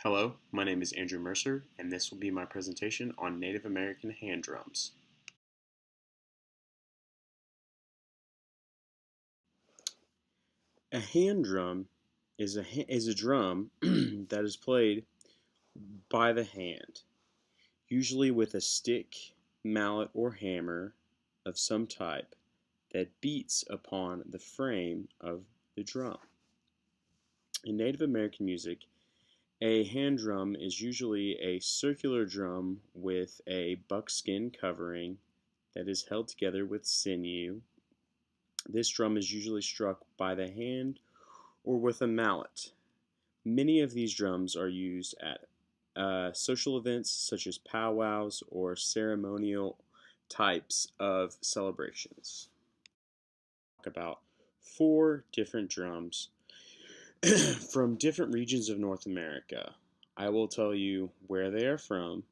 Hello, my name is Andrew Mercer, and this will be my presentation on Native American hand drums. A hand drum is a drum that is played by the hand, usually with a stick, mallet, or hammer of some type that beats upon the frame of the drum. In Native American music, a hand drum is usually a circular drum with a buckskin covering that is held together with sinew. This drum is usually struck by the hand or with a mallet. Many of these drums are used at social events such as powwows or ceremonial types of celebrations. Talk about 4 different drums from different regions of North America. I will tell you where they are from,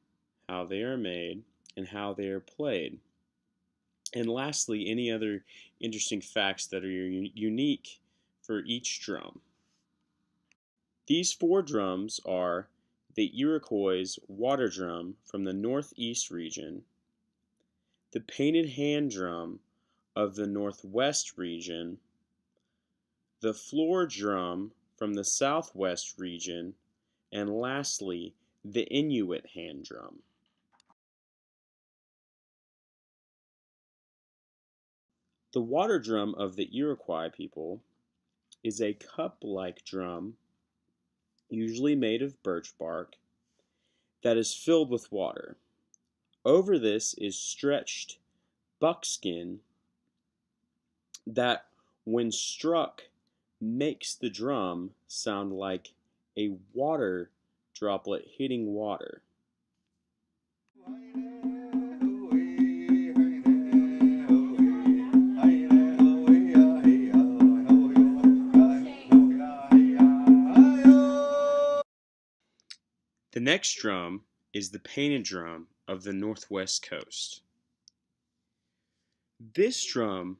how they are made, and how they are played. And lastly, any other interesting facts that are unique for each drum. These 4 drums are the Iroquois water drum from the Northeast region, the painted hand drum of the Northwest region, the floor drum from the Southwest region, and lastly, the Inuit hand drum. The water drum of the Iroquois people is a cup-like drum, usually made of birch bark, that is filled with water. Over this is stretched buckskin that, when struck, makes the drum sound like a water droplet hitting water. The next drum is the painted drum of the Northwest coast. This drum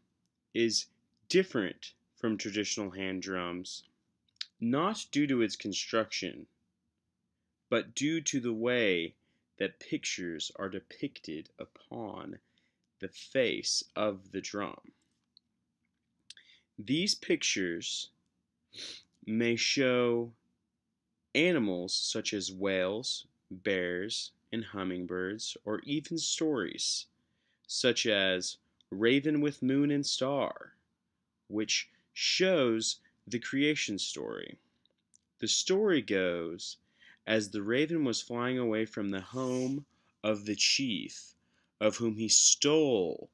is different from traditional hand drums, not due to its construction, but due to the way that pictures are depicted upon the face of the drum. These pictures may show animals such as whales, bears, and hummingbirds, or even stories such as Raven with Moon and Star, which shows the creation story. The story goes, as the raven was flying away from the home of the chief, of whom he stole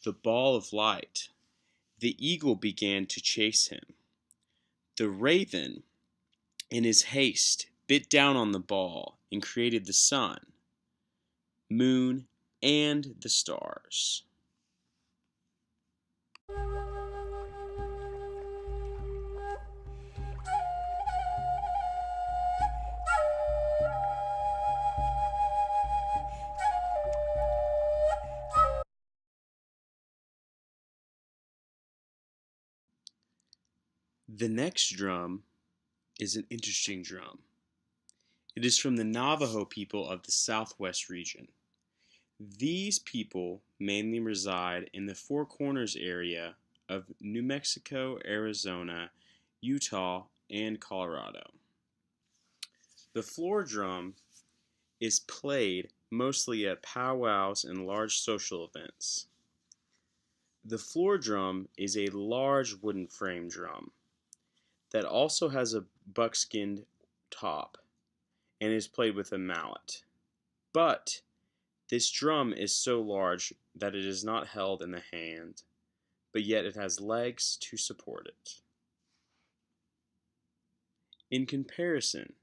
the ball of light, the eagle began to chase him. The raven, in his haste, bit down on the ball and created the sun, moon, and the stars. The next drum is an interesting drum. It is from the Navajo people of the Southwest region. These people mainly reside in the Four Corners area of New Mexico, Arizona, Utah, and Colorado. The floor drum is played mostly at powwows and large social events. The floor drum is a large wooden frame drum that also has a buckskin top and is played with a mallet. But this drum is so large that it is not held in the hand, but yet it has legs to support it. In comparison,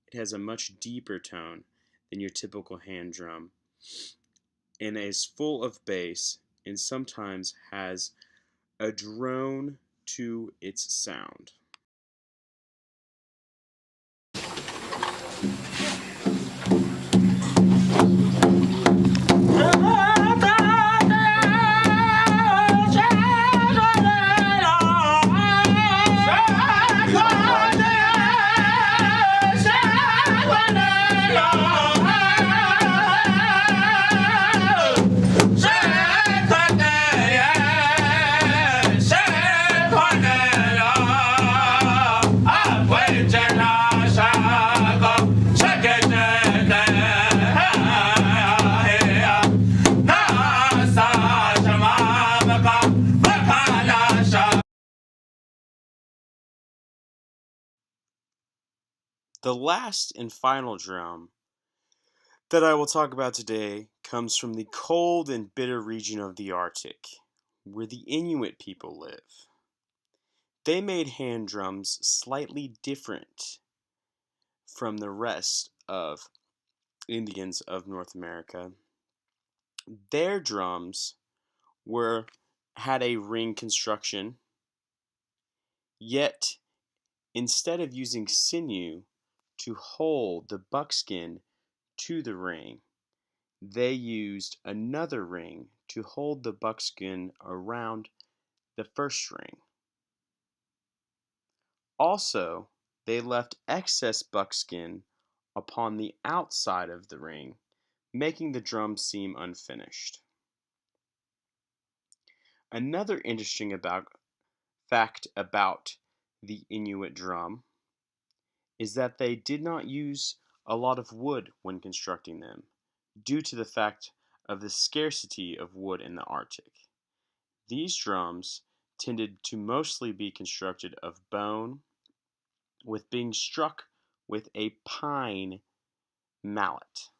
it has a much deeper tone than your typical hand drum and is full of bass and sometimes has a drone to its sound. The last and final drum that I will talk about today comes from the cold and bitter region of the Arctic, where the Inuit people live. They made hand drums slightly different from the rest of Indians of North America. Their drums were had a ring construction, yet instead of using sinew to hold the buckskin to the ring, they used another ring to hold the buckskin around the first ring. Also, they left excess buckskin upon the outside of the ring, making the drum seem unfinished. Another interesting fact about the Inuit drum is that they did not use a lot of wood when constructing them, due to the fact of the scarcity of wood in the Arctic. These drums tended to mostly be constructed of bone, with being struck with a pine mallet.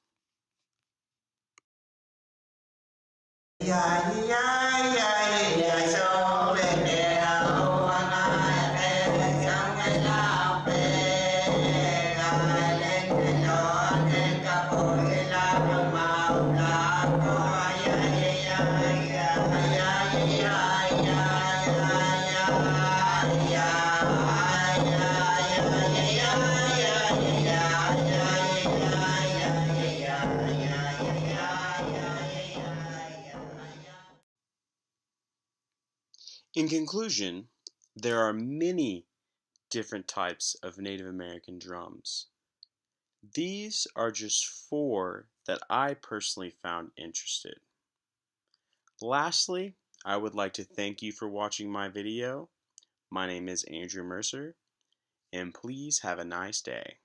In conclusion, there are many different types of Native American drums. These are just 4 that I personally found interesting. Lastly, I would like to thank you for watching my video. My name is Andrew Mercer, and please have a nice day.